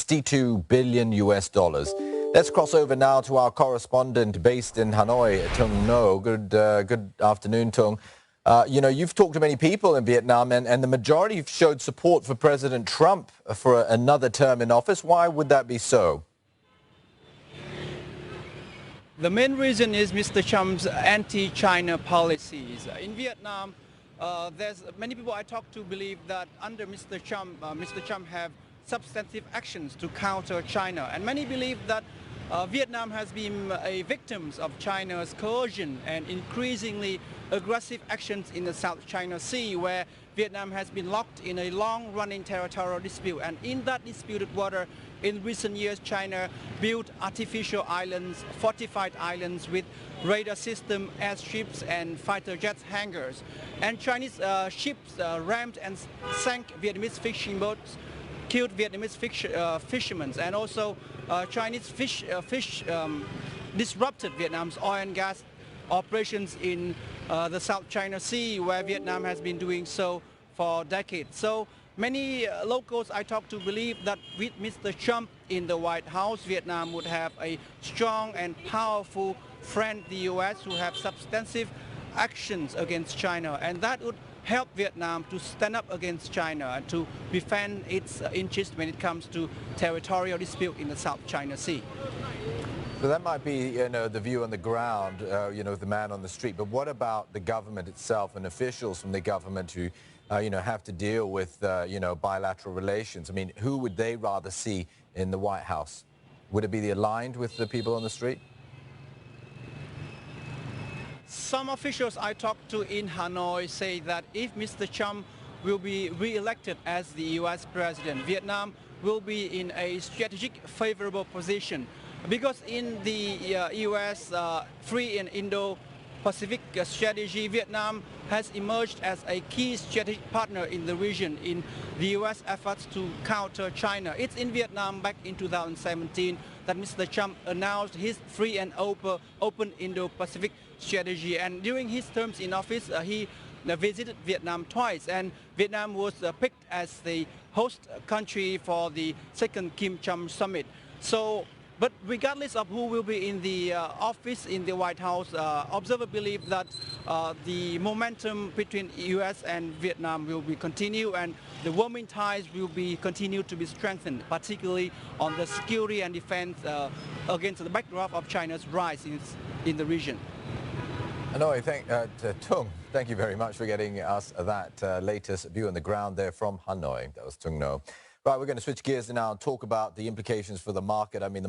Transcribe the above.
$62 billion US. Let's cross over now to our correspondent based in Hanoi, Tung No. Good afternoon, Tung. You've talked to many people in Vietnam, and the majority have showed support for President Trump for another term in office. Why would that be so? The main reason is Mr. Trump's anti-China policies. In Vietnam, there's many people I talk to believe that under Mr. Trump have substantive actions to counter China. And many believe that Vietnam has been a victim of China's coercion and increasingly aggressive actions in the South China Sea, where Vietnam has been locked in a long-running territorial dispute. And in that disputed water, in recent years, China built artificial islands, fortified islands with radar system, airships and fighter jets hangars. And Chinese ships rammed and sank Vietnamese fishing boats, killed Vietnamese fishermen, and also Chinese fish disrupted Vietnam's oil and gas operations in the South China Sea, where Vietnam has been doing so for decades. So many locals I talk to believe that with Mr. Trump in the White House, Vietnam would have a strong and powerful friend, the U.S., who have substantive actions against China, and that would help Vietnam to stand up against China and to defend its interests when it comes to territorial dispute in the South China Sea. So that might be, the view on the ground, the man on the street. But what about the government itself and officials from the government who, have to deal with, bilateral relations? I mean, who would they rather see in the White House? Would it be aligned with the people on the street? Some officials I talked to in Hanoi say that if Mr. Trump will be re-elected as the U.S. president, Vietnam will be in a strategic favorable position. Because in the U.S. Free and Indo-Pacific strategy, Vietnam has emerged as a key strategic partner in the region in the U.S. efforts to counter China. It's in Vietnam back in 2017 that Mr. Trump announced his free and open Indo-Pacific strategy. And during his terms in office, he visited Vietnam twice, and Vietnam was picked as the host country for the second Kim Trump summit. But regardless of who will be in the office in the White House, observers believe that the momentum between U.S. and Vietnam will be continued, and the warming ties will be continued to be strengthened, particularly on the security and defense against the backdrop of China's rise in the region. Hanoi, Tung, thank you very much for getting us that latest view on the ground there from Hanoi. That was Tung No. Right, we're going to switch gears now and talk about the implications for the market. I mean, the